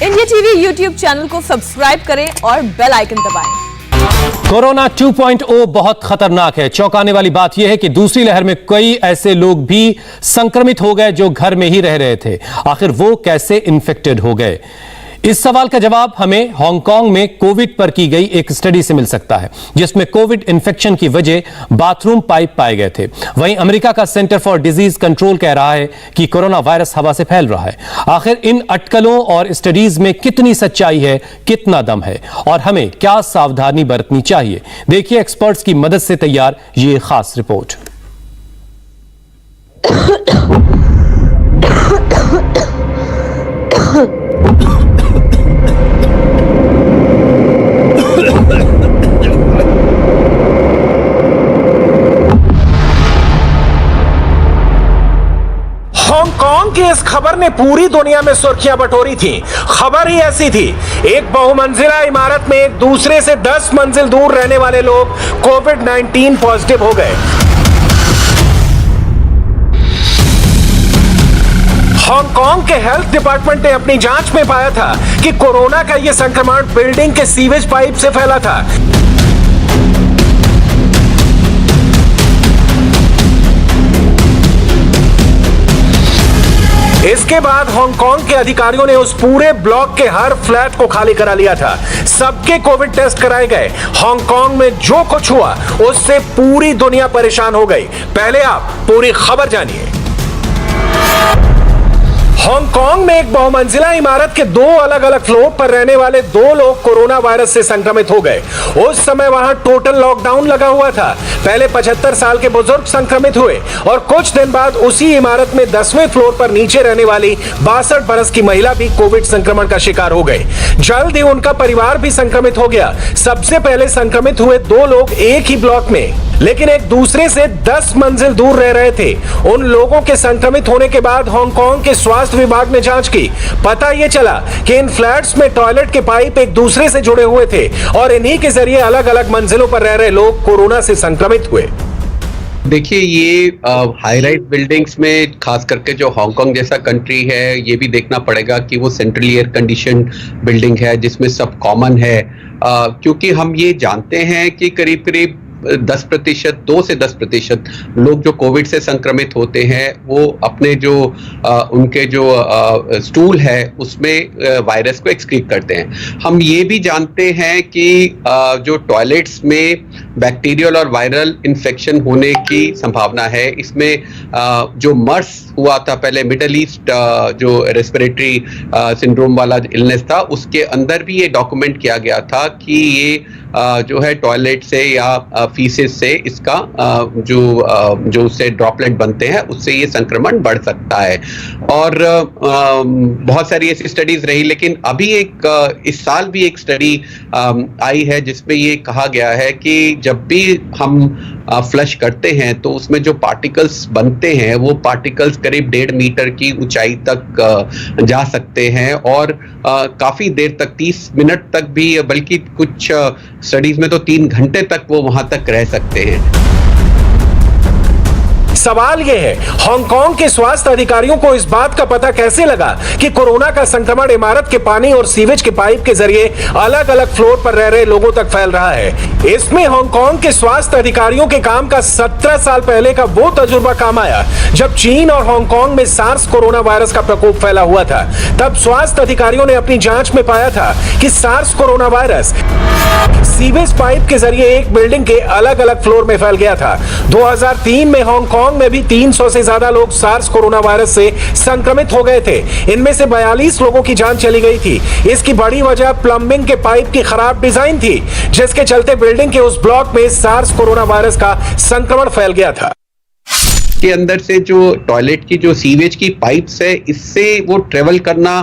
India TV YouTube channel को subscribe करें और बेल आइकन दबाएं। कोरोना 2.0 बहुत खतरनाक है। चौंकाने वाली बात यह है कि दूसरी लहर में कई ऐसे लोग भी संक्रमित हो गए जो घर में ही रह रहे थे। आखिर वो कैसे इन्फेक्टेड हो गए? इस सवाल का जवाब हमें हांगकांग में कोविड पर की गई एक स्टडी से मिल सकता है, जिसमें कोविड इन्फेक्शन की वजह बाथरूम पाइप पाए गए थे। वहीं अमेरिका का सेंटर फॉर डिजीज कंट्रोल कह रहा है कि कोरोना वायरस हवा से फैल रहा है। आखिर इन अटकलों और स्टडीज में कितनी सच्चाई है, कितना दम है और हमें क्या सावधानी बरतनी चाहिए? देखिए एक्सपर्ट्स की मदद से तैयार ये खास रिपोर्ट। हांगकांग की इस खबर ने पूरी दुनिया में सुर्खियां बटोरी थी। खबर ही ऐसी थी, एक बहुमंजिला इमारत में एक दूसरे से 10 मंजिल दूर रहने वाले लोग कोविड-19 पॉजिटिव हो गए। हांगकांग के हेल्थ डिपार्टमेंट ने अपनी जांच में पाया था कि कोरोना का यह संक्रमण बिल्डिंग के सीवेज पाइप से फैला था। इसके बाद हांगकांग के अधिकारियों ने उस पूरे ब्लॉक के हर फ्लैट को खाली करा लिया था। सबके कोविड टेस्ट कराए गए। हांगकांग में जो कुछ हुआ उससे पूरी दुनिया परेशान हो गई। पहले आप पूरी खबर जानिए। हांगकांग में एक बहुमंजिला इमारत के 2 अलग अलग फ्लोर पर रहने वाले 2 लोग कोरोना वायरस से संक्रमित हो गए। उस समय वहां टोटल लॉकडाउन लगा हुआ था। पहले 75 साल के बुजुर्ग संक्रमित हुए और कुछ दिन बाद उसी इमारत में 10वें फ्लोर पर नीचे रहने वाली 62 बरस की महिला भी कोविड संक्रमण का शिकार हो गए। जल्द ही उनका परिवार भी संक्रमित हो गया। सबसे पहले संक्रमित हुए 2 लोग एक ही ब्लॉक में, लेकिन एक दूसरे से 10 मंजिल दूर रह रहे थे। उन लोगों के संक्रमित होने के बाद हांगकांग के स्वास्थ्य विभाग ने जांच की। पता यह चला कि इन फ्लैट्स में टॉयलेट के पाइप एक दूसरे से जुड़े हुए थे और इन्हीं के जरिए अलग अलग मंजिलों पर रह रहे लोग कोरोना से संक्रमित हुए। देखिए, ये हाई राइज बिल्डिंग्स में खास करके जो हांगकांग जैसा कंट्री है, ये भी देखना पड़ेगा कि वो सेंट्रली एयर कंडीशन बिल्डिंग है जिसमें सब कॉमन है। क्योंकि हम ये जानते हैं कि करीब करीब 10%, 2 से 10% लोग जो कोविड से संक्रमित होते हैं वो अपने जो उनके जो स्टूल है उसमें वायरस को एक्सक्रीट करते हैं। हम ये भी जानते हैं कि जो टॉयलेट्स में बैक्टीरियल और वायरल इन्फेक्शन होने की संभावना है। इसमें जो मर्स हुआ था पहले, मिडल ईस्ट जो रेस्पिरेटरी सिंड्रोम वाला इलनेस था, उसके अंदर भी ये डॉक्यूमेंट किया गया था कि ये जो है टॉयलेट से या फीसेस से इसका जो उससे ड्रॉपलेट बनते हैं उससे ये संक्रमण बढ़ सकता है। और बहुत सारी ऐसी स्टडीज रही, लेकिन अभी इस साल भी एक स्टडी आई है जिसमें ये कहा गया है कि जब भी हम फ्लश करते हैं तो उसमें जो पार्टिकल्स बनते हैं वो पार्टिकल्स करीब 1.5 मीटर की ऊंचाई तक जा सकते हैं और काफी देर तक, 30 मिनट तक भी, बल्कि कुछ स्टडीज में तो 3 घंटे तक वो वहां तक रह सकते हैं। सवाल यह है, हांगकांग के स्वास्थ्य अधिकारियों को इस बात का पता कैसे लगा कि कोरोना का संक्रमण इमारत के पानी और सीवेज के पाइप के जरिए अलग अलग फ्लोर पर रह रहे लोगों तक फैल रहा है? इसमें हांगकांग के स्वास्थ्य अधिकारियों के काम का 17 साल पहले का वो तजुर्बा काम आया जब चीन और हांगकांग में सार्स कोरोना वायरस का प्रकोप फैला हुआ था। तब स्वास्थ्य अधिकारियों ने अपनी जांच में पाया था कि SARS corona virus sewage pipe के जरिए एक बिल्डिंग के अलग अलग फ्लोर में फैल गया था। 2003 में हांगकांग में भी 300 से ज्यादा लोग सार्स कोरोना वायरस से संक्रमित हो गए थे। इनमें से 42 लोगों की जान चली गई थी। इसकी बड़ी वजह प्लंबिंग के पाइप की खराब डिजाइन थी, जिसके चलते बिल्डिंग के उस ब्लॉक में सार्स कोरोना वायरस का संक्रमण फैल गया था। के अंदर से जो टॉयलेट की जो सीवेज की पाइप्स है, इससे वो ट्रेवल करना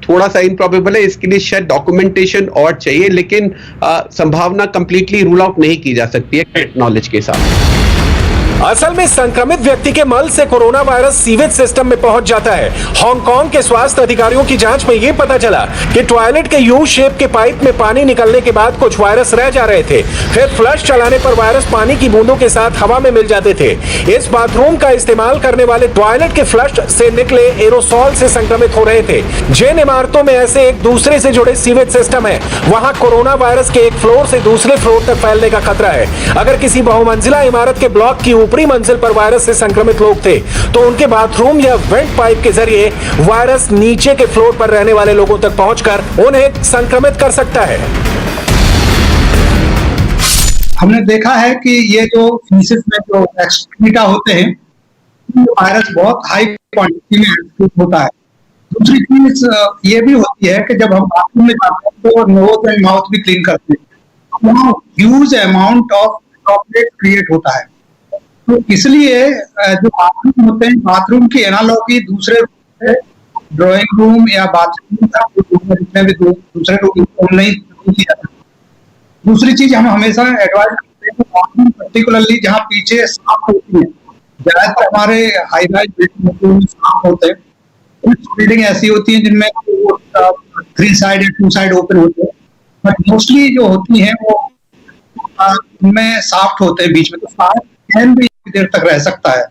थोड़ा सा इम्प्रॉबेबल है। इसके लिए शायद डॉक्यूमेंटेशन और चाहिए, लेकिन संभावना कंप्लीटली रूल आउट नहीं की जा सकती है नॉलेज के साथ। असल में संक्रमित व्यक्ति के मल से कोरोना वायरस सीवेज सिस्टम में पहुंच जाता है। हांगकांग के स्वास्थ्य अधिकारियों की जांच में यह पता चला कि टॉयलेट के यू शेप के पाइप में पानी निकलने के बाद कुछ वायरस रह जा रहे थे। फिर फ्लश चलाने पर वायरस पानी की बूंदों के साथ हवा में मिल जाते थे। इस बाथरूम का इस्तेमाल करने वाले टॉयलेट के फ्लश से निकले एरोसॉल से संक्रमित हो रहे थे। जिन इमारतों में ऐसे एक दूसरे से जुड़े सीवेज सिस्टम है, वहां कोरोना वायरस के एक फ्लोर से दूसरे फ्लोर तक फैलने का खतरा है। अगर किसी बहुमंजिला इमारत के ब्लॉक की ऊपरी मंजिल पर वायरस से संक्रमित लोग थे, तो उनके बाथरूम या वेंट पाइप के जरिए वायरस नीचे के फ्लोर पर रहने वाले लोगों तक पहुंचकर उन्हें संक्रमित कर सकता है। हमने देखा है कि ये जो फीसिस में जो एक्सक्रीटा होते हैं, वायरस बहुत हाई क्वांटिटी में एक्सक्रीट होता है। दूसरी चीज ये भी होती है कि जब हम बाथरूम में जाते हैं तो नोज एंड माउथ भी क्लीन करते हैं, वहाँ huge amount of droplet create होता है। तो इसलिए जो बाथरूम होते हैं, बाथरूम की एनालॉजी दूसरे ड्राइंग रूम या बाथरूम जितने भी दूसरे रूम नहीं की जाती। दूसरी चीज हम हमेशा एडवाइस करते हैं, बाथरूम पर्टिकुलरली जहाँ पीछे साफ होती है, ज्यादातर हमारे हाई राइज बिल्डिंग साफ होते हैं। कुछ बिल्डिंग ऐसी होती है जिनमें 3 साइड या 2 साइड ओपन होते हैं, बट मोस्टली जो होती है वो उनमें साफ्ट होते हैं बीच में, तो साफ्ट फैन भी देर तक रह सकता है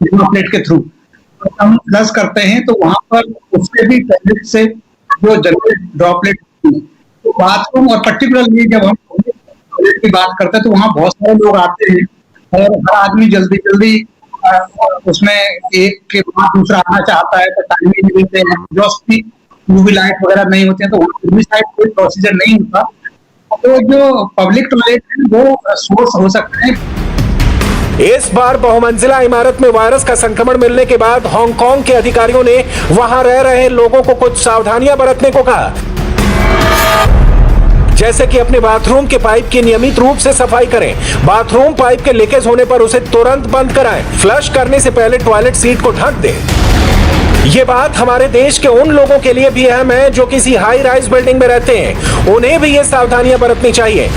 ड्रॉपलेट के थ्रू। तो हम फ्लश करते हैं तो वहां पर उससे भी टॉयलेट से जो जनरेट ड्रॉपलेट होती है, तो बाथरूम और पर्टिकुलरली जब हम टॉयलेट की बात करते हैं तो वहाँ बहुत सारे लोग आते हैं और हर आदमी जल्दी जल्दी उसमें एक के बाद दूसरा आना चाहता है, तो टाइम भी नहीं मिलते हैं, जो यूवी लाइट वगैरह नहीं होती है, तो वहाँ साइड कोई प्रोसीजर नहीं होता। तो जो पब्लिक टॉयलेट है वो सोर्स हो सकते हैं। इस बार बहुमंजिला इमारत में वायरस का संक्रमण मिलने के बाद हांगकांग के अधिकारियों ने वहां रह रहे लोगों को कुछ सावधानियां बरतने को कहा, जैसे कि अपने बाथरूम के पाइप की नियमित रूप से सफाई करें, बाथरूम पाइप के लीकेज होने पर उसे तुरंत बंद कराएं, फ्लश करने से पहले टॉयलेट सीट को ढक दें। ये बात हमारे देश के उन लोगों के लिए भी अहम है जो किसी हाई राइज बिल्डिंग में रहते हैं, उन्हें भी ये सावधानियां बरतनी चाहिए।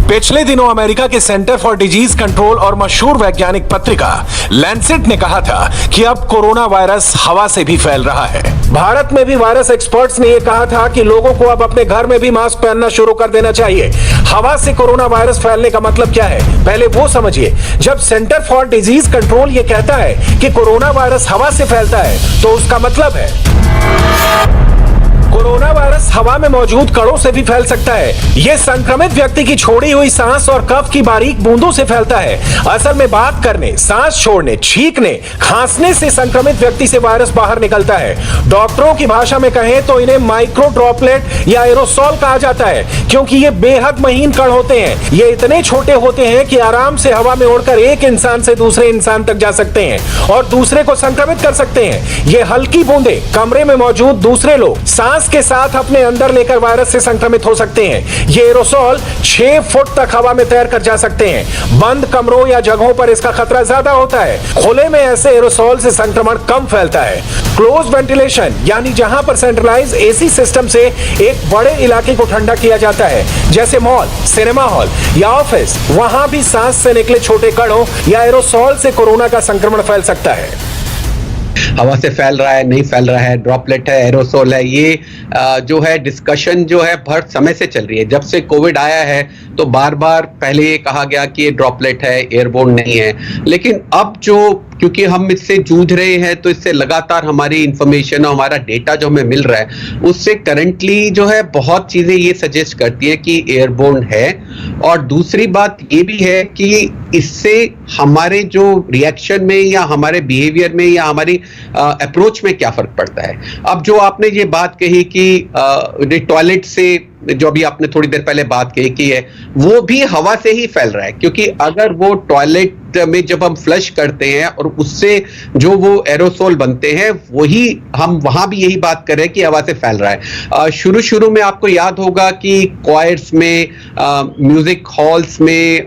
पिछले दिनों अमेरिका के सेंटर फॉर डिजीज कंट्रोल और मशहूर वैज्ञानिक पत्रिका लैंसेट ने कहा था कि अब कोरोना वायरस हवा से भी फैल रहा है। भारत में भी वायरस एक्सपर्ट्स ने यह कहा था कि लोगों को अब अपने घर में भी मास्क पहनना शुरू कर देना चाहिए। हवा से कोरोना वायरस फैलने का मतलब क्या है, पहले वो समझिए। जब सेंटर फॉर डिजीज कंट्रोल ये कहता है कि कोरोना वायरस हवा से फैलता है, तो उसका मतलब है कोरोना वायरस हवा में मौजूद कणों से भी फैल सकता है। यह संक्रमित व्यक्ति की छोड़ी हुई सांस और कफ की बारीक बूंदों से फैलता है। असल में बात करने, सांस छोड़ने, छींकने, खांसने से संक्रमित व्यक्ति से वायरस बाहर निकलता है। डॉक्टरों की भाषा में कहें तो इन्हें माइक्रो ड्रॉपलेट या एरोसॉल कहा जाता है, क्योंकि ये बेहद महीन कण होते हैं। ये इतने छोटे होते हैं कि आराम से हवा में उड़कर एक इंसान से दूसरे इंसान तक जा सकते हैं और दूसरे को संक्रमित कर सकते हैं। ये हल्की बूंदें कमरे में मौजूद दूसरे लोग सांस के साथ अपने अंदर लेकर वायरस से संक्रमित हो सकते हैं। ये एरोसॉल 6 फुट तक हवा में तैर कर जा सकते हैं। बंद कमरों या जगहों पर इसका खतरा ज्यादा होता है, खुले में ऐसे एरोसॉल से संक्रमण कम फैलता है। क्लोज वेंटिलेशन यानी जहां पर सेंट्रलाइज एसी सिस्टम से एक बड़े इलाके को ठंडा किया जाता है, जैसे मॉल, सिनेमा हॉल या ऑफिस, वहां भी सांस से निकले छोटे कणों या एरोसॉल से कोरोना का संक्रमण फैल सकता है। हवा से फैल रहा है, नहीं फैल रहा है, ड्रॉपलेट है, एरोसोल है, ये जो है डिस्कशन जो है बहुत समय से चल रही है। जब से कोविड आया है तो बार बार पहले ये कहा गया कि ये ड्रॉपलेट है, एयरबोर्न नहीं है, लेकिन अब जो क्योंकि हम इससे जूझ रहे हैं तो इससे लगातार हमारी इंफॉर्मेशन और हमारा डेटा जो हमें मिल रहा है उससे करंटली जो है बहुत चीजें ये सजेस्ट करती है कि एयरबोर्न है। और दूसरी बात ये भी है कि इससे हमारे जो रिएक्शन में या हमारे बिहेवियर में या हमारी अप्रोच में क्या फर्क पड़ता है। अब जो आपने ये बात कही कि टॉयलेट से, जो अभी आपने थोड़ी देर पहले बात कही कि है वो भी हवा से ही फैल रहा है, क्योंकि अगर वो टॉयलेट में जब हम फ्लश करते हैं और उससे जो वो एरोसोल बनते हैं वही हम वहां भी यही बात कर रहे हैं कि हवा से फैल रहा है। शुरू में आपको याद होगा कि क्वायर्स में, म्यूजिक हॉल्स में,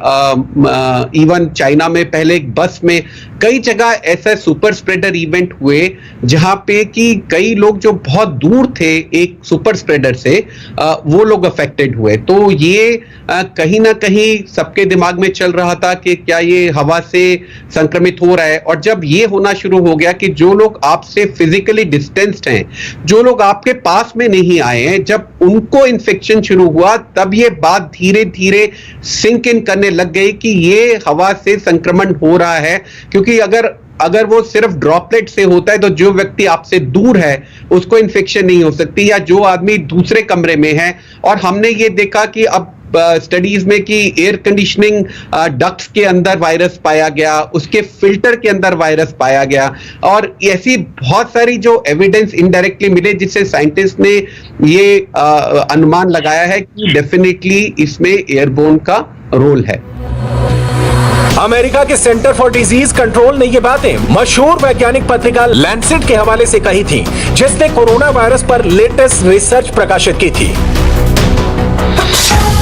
इवन चाइना में पहले एक बस में कई जगह ऐसा सुपर स्प्रेडर इवेंट हुए जहां पे कि कई लोग जो बहुत दूर थे एक सुपर स्प्रेडर से वो लोग अफेक्टेड हुए। तो ये कहीं ना कहीं सबके दिमाग में चल रहा था कि क्या ये हवा से संक्रमित हो रहा है। और जब ये होना शुरू हो गया कि जो लोग आपसे फिजिकली डिस्टेंस्ड हैं, जो लोग आपके पास में नहीं आए हैं, जब उनको इन्फेक्शन शुरू हुआ तब ये बात धीरे धीरे सिंक इन करने लग गई कि ये हवा से संक्रमण हो रहा है। क्योंकि अगर वो सिर्फ ड्रॉपलेट से होता है तो जो व्यक्ति आपसे दूर है उसको इन्फेक्शन नहीं हो सकती, या जो आदमी दूसरे कमरे में है। और हमने ये देखा कि अब स्टडीज में कि एयर कंडीशनिंग डक्ट्स के अंदर वायरस पाया गया, उसके फिल्टर के अंदर वायरस पाया गया, और ऐसी बहुत सारी जो एविडेंस इनडायरेक्टली मिले जिससे साइंटिस्ट ने ये अनुमान लगाया है कि डेफिनेटली इसमें एयरबोर्न का रोल है। अमेरिका के सेंटर फॉर डिजीज कंट्रोल ने ये बातें मशहूर वैज्ञानिक पत्रिका लैंसेट के हवाले से कही थी, जिसने कोरोना वायरस पर लेटेस्ट रिसर्च प्रकाशित की थी।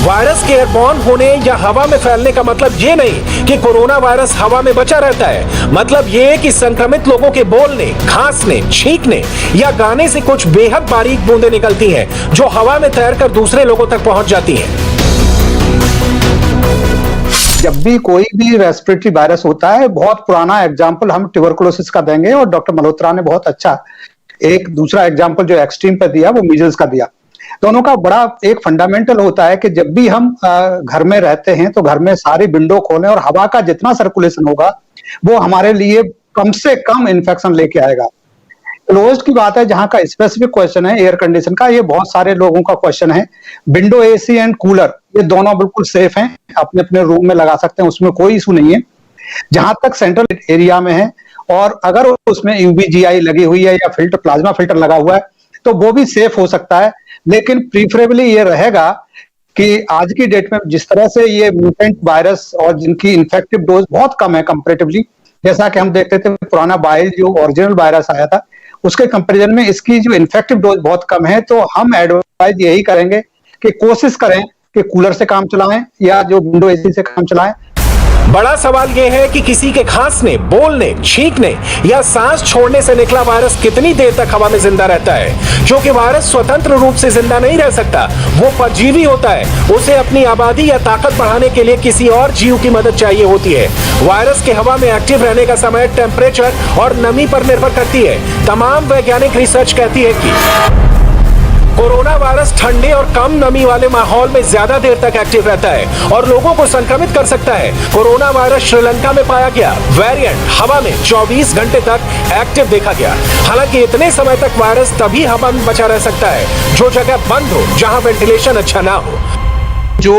वायरस के एयरबॉर्न होने या हवा में फैलने का मतलब ये नहीं कि कोरोना वायरस हवा में बचा रहता है। मतलब ये कि संक्रमित लोगों के बोलने, खांसने, छींकने या गाने से कुछ बेहद बारीक बूंदें निकलती हैं जो हवा में तैरकर दूसरे लोगों तक पहुंच जाती हैं। जब भी कोई भी रेस्पिरेटरी वायरस होता है, बहुत पुराना एग्जाम्पल हम ट्यूबरकुलोसिस का देंगे, और डॉक्टर मल्होत्रा ने बहुत अच्छा एक दूसरा एग्जाम्पल जो एक्सट्रीम पे दिया वो मीजल्स का दिया। दोनों का बड़ा एक फंडामेंटल होता है कि जब भी हम घर में रहते हैं तो घर में सारी विंडो खोलें और हवा का जितना सर्कुलेशन होगा वो हमारे लिए कम से कम इन्फेक्शन लेके आएगा। क्लोज्ड की बात है, जहां का स्पेसिफिक क्वेश्चन है एयर कंडीशन का, ये बहुत सारे लोगों का क्वेश्चन है। विंडो एसी एंड कूलर ये दोनों बिल्कुल सेफ हैं, अपने अपने रूम में लगा सकते हैं, उसमें कोई इशू नहीं है। जहां तक सेंट्रल एरिया में है और अगर उसमें यूवीजीआई लगी हुई है या फिल्टर, प्लाज्मा फिल्टर लगा हुआ है तो वो भी सेफ हो सकता है। लेकिन प्रीफरेबली ये रहेगा कि आज की डेट में जिस तरह से ये म्यूटेंट वायरस और जिनकी इन्फेक्टिव डोज बहुत कम है कंपैरेटिवली, जैसा कि हम देखते थे पुराना बाइल जो ओरिजिनल वायरस आया था उसके कंपैरिजन में इसकी जो इन्फेक्टिव डोज बहुत कम है। तो हम एडवाइज यही करेंगे कि कोशिश करें कि कूलर से काम चलाएं या जो विंडो एसी से काम चलाएं। बड़ा सवाल यह है कि किसी के खांसने, बोलने, छींकने या सांस छोड़ने से निकला वायरस कितनी देर तक हवा में जिंदा रहता है। जो कि वायरस स्वतंत्र रूप से जिंदा नहीं रह सकता, वो परजीवी होता है। उसे अपनी आबादी या ताकत बढ़ाने के लिए किसी और जीव की मदद चाहिए होती है। वायरस के हवा में एक्टिव रहने का समय टेम्परेचर और नमी पर निर्भर करती है। तमाम वैज्ञानिक रिसर्च कहती है कि कोरोना वायरस ठंडे और कम नमी वाले माहौल में ज्यादा देर तक एक्टिव रहता है और लोगों को संक्रमित कर सकता है। कोरोना वायरस श्रीलंका में पाया गया वेरिएंट हवा में 24 घंटे तक एक्टिव देखा गया। हालांकि इतने समय तक वायरस तभी हवा में बचा रह सकता है जो जगह बंद हो, जहां वेंटिलेशन अच्छा ना हो। जो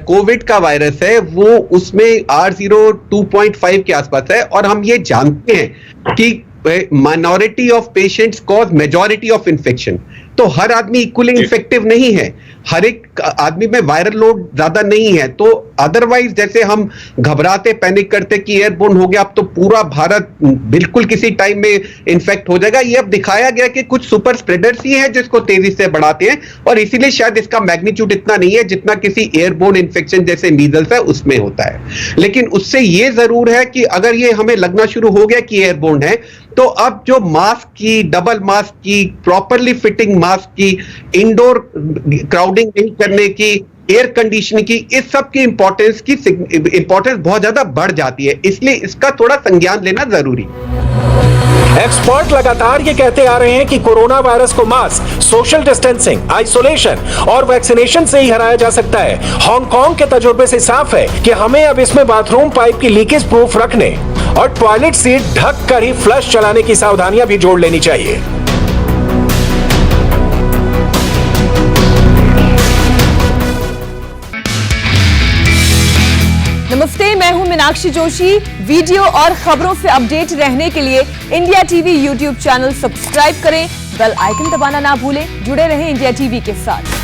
कोविड का वायरस है वो उसमें R0 2.5 के आसपास है, और हम ये जानते हैं कि minority of patients cause majority of infection. तो हर आदमी इक्वली इफेक्टिव नहीं है, हर एक आदमी में वायरल लोड ज्यादा नहीं है। तो अदरवाइज जैसे हम घबराते, पैनिक करते कि एयरबोर्न हो गया, अब तो पूरा भारत बिल्कुल किसी टाइम में इन्फेक्ट हो जाएगा। ये अब दिखाया गया कि कुछ सुपर स्प्रेडर्स ही हैं जिसको तेजी से बढ़ाते हैं, और इसीलिए शायद इसका मैग्नीट्यूड इतना नहीं है जितना किसी एयरबोर्न इन्फेक्शन जैसे मीजल्स है उसमें होता है। लेकिन उससे ये जरूर है कि अगर ये हमें लगना शुरू हो गया कि एयरबोर्न है, तो अब जो मास्क की, डबल मास्क की, प्रॉपरली फिटिंग मास्क की, इंडोर क्राउडिंग नहीं करने की, एयर कंडीशनिंग की, इस सब की इंपॉर्टेंस बहुत ज्यादा बढ़ जाती है। इसलिए इसका थोड़ा संज्ञान लेना जरूरी है। एक्सपर्ट लगातार ये कहते आ रहे हैं कि कोरोना वायरस को मास्क, सोशल डिस्टेंसिंग, आइसोलेशन और वैक्सीनेशन से ही हराया जा सकता है। हांगकांग के तजुर्बे से साफ है कि हमें अब इसमें बाथरूम पाइप की लीकेज प्रूफ रखने और टॉयलेट सीट ढक कर ही फ्लश चलाने की सावधानियां भी जोड़ लेनी चाहिए। नमस्ते, मैं हूं मीनाक्षी जोशी। वीडियो और खबरों से अपडेट रहने के लिए India TV YouTube channel subscribe करें, बेल आइकन दबाना ना भूलें। जुड़े रहें इंडिया टीवी के साथ।